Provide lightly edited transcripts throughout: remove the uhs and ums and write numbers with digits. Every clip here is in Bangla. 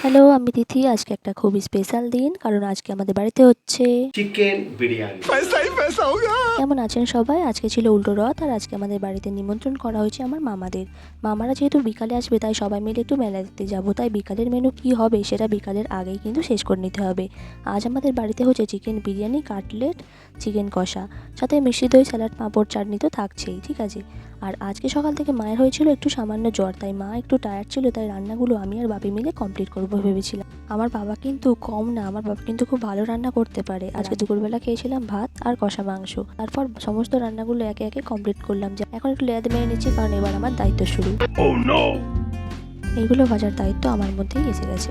হ্যালো, আমি তিথি। আজকে একটা খুবই স্পেশাল দিন, কারণ আজকে আমাদের বাড়িতে হচ্ছে চিকেন বিরিয়ানি। কেমন আছেন সবাই? আজকে ছিল উল্টো রথ, আর আজকে আমাদের বাড়িতে নিমন্ত্রণ করা হয়েছে আমার মামাদের। মামারা যেহেতু বিকালে আসবে, তাই সবাই মিলে একটু মেলা দেখতে যাবো। তাই বিকালের মেনু কি হবে সেটা বিকালের আগেই কিন্তু শেষ করে নিতে হবে। আজ আমাদের বাড়িতে হচ্ছে চিকেন বিরিয়ানি, কাটলেট, চিকেন কষা, সাথে মিষ্টি দই, স্যালাড, পাঁপড়, চাটনি তো থাকছেই, ঠিক আছে। আর আজকে সকাল থেকে মায়ের হয়েছিল একটু সামান্য জ্বর, তাই মা একটু টায়ার্ড ছিল, তাই রান্নাগুলো আমি আর বাপি মিলে কমপ্লিট করবো ভেবেছিলাম। আমার বাবা কিন্তু কম না, আমার বাবা কিন্তু খুব ভালো রান্না করতে পারে। আজকে দুপুরবেলা খেয়েছিলাম ভাত আর কষা মাংস। তারপর সমস্ত রান্নাগুলো একে একে কমপ্লিট করলাম। যে এখন একটু লেয়াদ মেরে নিচ্ছি, কারণ এবার আমার দায়িত্ব শুরু। এইগুলো ভাজার দায়িত্ব আমার মধ্যেই এসে গেছে।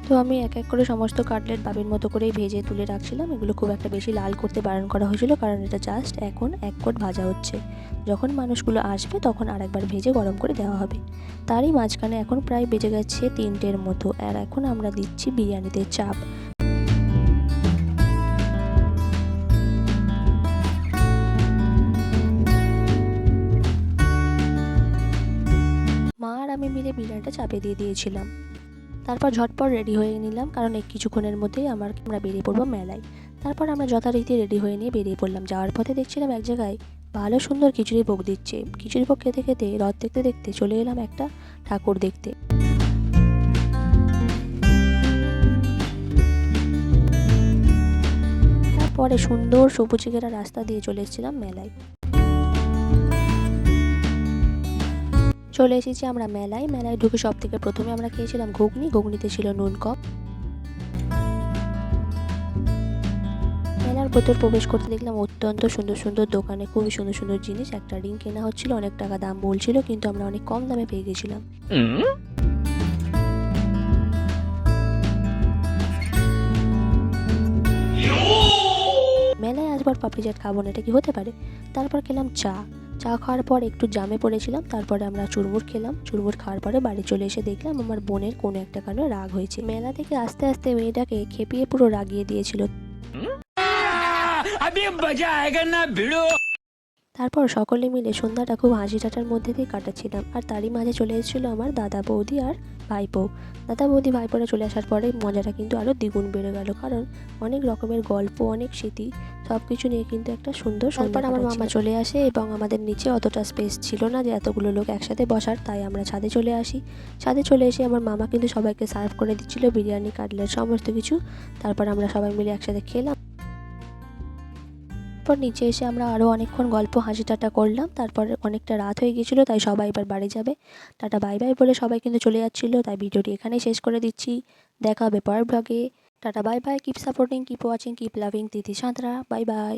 তো আমি এক এক করে সমস্ত কাটলেট বাবির মতো করেই ভেজে তুলে রাখছিলাম। এগুলো খুব একটা বেশি লাল করতে বারণ করা হয়েছিল, কারণ এটা জাস্ট এখন এক কোট ভাজা হচ্ছে। যখন মানুষগুলো আসবে তখন আরেকবার ভেজে গরম করে দেওয়া হবে। তারই মাঝখানে এখন প্রায় বেজে গেছে 3টের মতো, আর এখন আমরা দিচ্ছি বিরিয়ানিতে চাপ। মা আর আমি মিলে বিরিয়ানিটা চাপে দিয়ে দিয়েছিলাম। তারপর ঝটপট রেডি হয়ে নিলাম, কারণ এই কিছুক্ষণের মধ্যেই আমরা বেরিয়ে পড়বো মেলায়। তারপর আমরা যথারীতি রেডি হয়ে নিয়ে বেরিয়ে পড়লাম। যাওয়ার পথে দেখছিলাম এক জায়গায় ভালো সুন্দর খিচুড়ি ভোগ দিচ্ছে। খিচুড়ি ভোগ খেতে খেতে রথ দেখতে দেখতে চলে এলাম একটা ঠাকুর দেখতে। তারপরে সুন্দর সবুজ ঘেরা রাস্তা দিয়ে চলে এসেছিলাম মেলায়। চলে এসেছি আমরা মেলায়। মেলায় ঢুকে সব থেকে প্রথমে আমরা খেয়েছিলাম ঘুগনি। ঘুগনিতে ছিল নুন কম। মেলার ভেতর প্রবেশ করতে দেখলাম অত্যন্ত সুন্দর সুন্দর দোকানে খুবই সুন্দর সুন্দর জিনিস। একটা রিং কেনা হচ্ছিল, অনেক টাকা দাম বলছিল, কিন্তু আমরা অনেক কম দামে পেয়ে গেছিলাম। মেলায় আসবার পাপড়ি চাট খাবো না, এটা কি হতে পারে? তারপর খেলাম চা। চা খাওয়ার পর একটু জামে পড়েছিলাম। তারপরে আমরা চুরমুর খেলাম। চুরমুর খাওয়ার পরে বাড়ি চলে এসে দেখলাম আমার বোনের কোনো একটা কারণে রাগ হয়েছে। মেলা থেকে আস্তে আস্তে মেয়েটাকে খেপিয়ে পুরো রাগিয়ে দিয়েছিল। তারপর সকলে মিলে সন্ধ্যাটা খুব হাসি ঠাট্টার মধ্যে দিয়ে কাটাচ্ছিলাম। আর তারই মাঝে চলে এসেছিলো আমার দাদা বৌদি আর ভাইপো। দাদা বৌদি ভাইপোরা চলে আসার পরে মজাটা কিন্তু আরও দ্বিগুণ বেড়ে গেল, কারণ অনেক রকমের গল্প, অনেক স্মৃতি, সব কিছু নিয়ে কিন্তু একটা সুন্দর সন্ধ্যা। আমার মামা চলে আসে এবং আমাদের নিচে অতটা স্পেস ছিল না যে এতগুলো লোক একসাথে বসার, তাই আমরা ছাদে চলে আসি। ছাদে চলে এসে আমার মামা কিন্তু সবাইকে সার্ভ করে দিচ্ছিল বিরিয়ানি, কাটলেট, সমস্ত কিছু। তারপর আমরা সবাই মিলে একসাথে খেলাম। তারপর নিচে এসে আমরা আরও অনেকক্ষণ গল্প হাসি ঠাট্টা করলাম। তারপর অনেকটা রাত হয়ে গিয়েছিলো, তাই সবাই এবার বাড়ি যাবে। টাটা বাই বাই বলে সবাই কিন্তু চলে যাচ্ছিলো, তাই ভিডিওটি এখানেই শেষ করে দিচ্ছি। দেখা হবে পরের ব্লগে। Tata bye bye, keep supporting, keep watching, keep loving Tithi Santra. Bye by.